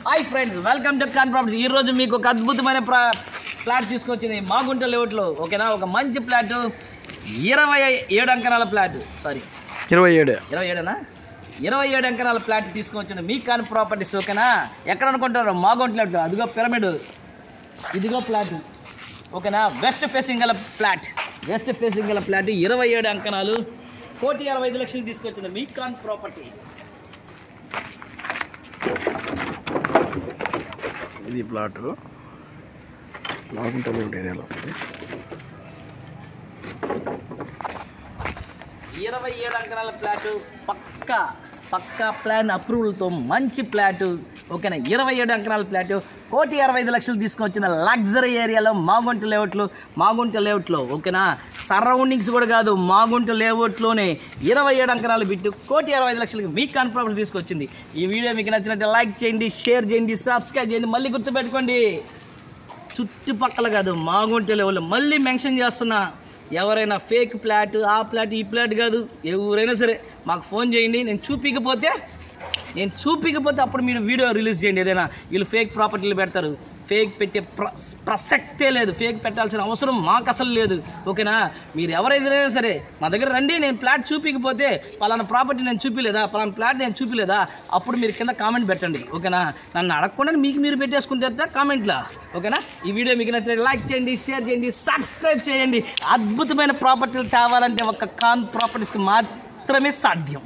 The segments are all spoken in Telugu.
Hi friends, welcome to Khan properties. ఈరోజు మీకు ఒక అద్భుతమైన ఫ్లాట్ తీసుకొచ్చింది మాగుంట లేఅవుట్లో. ఓకేనా, ఒక మంచి ఫ్లాట్, 27 అంకణాల ఫ్లాట్. సారీ 27 అంకణాల ఫ్లాట్ తీసుకొచ్చింది మీ ఖాన్ ప్రాపర్టీస్. ఓకేనా, ఎక్కడ అనుకుంటారు? మాగుంట లేఅవుట్. అదిగో పిరమిడ్, ఇదిగో ఫ్లాట్. ఓకేనా, వెస్ట్ ఫేసింగ్ గల ఫ్లాట్, 27 అంకణాలు, 1,65,00,000 తీసుకొచ్చింది మీ ఖాన్ ప్రాపర్టీస్. ఇది ప్లాట్ మాగుంట లేఅవుట్ ఏరియాలో ఉంది. 27 అంకణాల ఫ్లాట్, పక్కా ప్లాన్ అప్రూవల్తో మంచి ఫ్లాట్. ఓకేనా, 27 అంకణాల ఫ్లాట్, 1,65,00,000 తీసుకొచ్చిన లగ్జరీ ఏరియాలో మాగుంట లేఅవుట్లో. ఓకేనా, సరౌండింగ్స్ కూడా కాదు, మాగుంట లేఅవుట్లోనే 27 అంకణాలు బిట్టు 1,65,00,000 మీ ఖాన్ ప్రాపర్టీ తీసుకొచ్చింది. ఈ వీడియో మీకు నచ్చినట్టు లైక్ చేయండి, షేర్ చేయండి, సబ్స్క్రైబ్ చేయండి. మళ్ళీ గుర్తుపెట్టుకోండి, చుట్టుపక్కల కాదు, మాగుంట లేఅవుట్లో. మళ్ళీ మెన్షన్ చేస్తున్నా, ఎవరైనా ఫేక్ ఫ్లాట్, ఆ ఫ్లాట్, ఈ ఫ్లాట్ కాదు, ఎవరైనా సరే మాకు ఫోన్ చేయండి. నేను చూపించకపోతే అప్పుడు మీరు వీడియో రిలీజ్ చేయండి. ఏదైనా వీళ్ళు ఫేక్ ప్రాపర్టీలు పెడతారు, ఫేక్ పెట్టే ప్రసక్తే లేదు, ఫేక్ పెట్టాల్సిన అవసరం మాకు అసలు లేదు. ఓకేనా, మీరు ఎవరైనా సరే మా దగ్గర రండి. నేను ఫ్లాట్ చూపించకపోతే, పలానా ప్రాపర్టీ నేను చూపించలేదా, పలానా ఫ్లాట్ నేను చూపించలేదా, అప్పుడు మీరు కింద కామెంట్ పెట్టండి. ఓకేనా, నన్ను అడగకుండా మీరు పెట్టేసుకుంటారట కామెంట్లో. ఓకేనా, ఈ వీడియో మీకు నచ్చినట్టు లైక్ చేయండి, షేర్ చేయండి, సబ్స్క్రైబ్ చేయండి. అద్భుతమైన ప్రాపర్టీలు కావాలంటే ఒక ఖాన్ ప్రాపర్టీస్కి మాత్రమే సాధ్యం.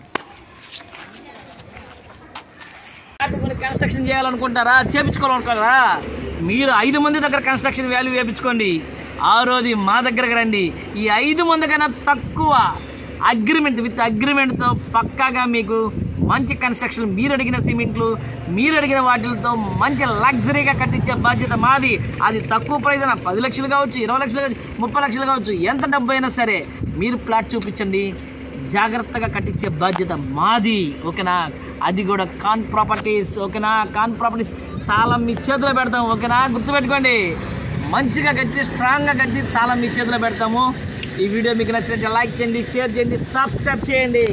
కన్స్ట్రక్షన్ చేయాలనుకుంటారా, చేయించుకోవాలనుకుంటారా, మీరు 5 మంది దగ్గర కన్స్ట్రక్షన్ వాల్యూ వేయించుకోండి. 6వది మా దగ్గరకు రండి. ఈ 5 మంది కన్నా తక్కువ విత్ అగ్రిమెంట్తో పక్కాగా మీకు మంచి కన్స్ట్రక్షన్, మీరు అడిగిన సిమెంట్లు, మీరు అడిగిన వాటితో మంచి లగ్జరీగా కట్టించే బాధ్యత మాది. అది తక్కువ ప్రైస్ అయినా 10 లక్షలు కావచ్చు, 20 లక్షలు కావచ్చు, 30 లక్షలు కావచ్చు, ఎంత డబ్బు అయినా సరే మీరు ప్లాట్ చూపించండి, జాగ్రత్తగా కట్టించే బాధ్యత మాది. ఓకేనా, అది కూడా ఖాన్ ప్రాపర్టీస్. ఓకేనా, ఖాన్ ప్రాపర్టీస్ తాళం మీ చేతిలో పెడతాము. ఓకేనా, గుర్తుపెట్టుకోండి, మంచిగా కట్టి, స్ట్రాంగ్గా కట్టి తాళం మీ చేతిలో పెడతాము. ఈ వీడియో మీకు నచ్చినట్టు లైక్ చేయండి, షేర్ చేయండి, సబ్స్క్రైబ్ చేయండి.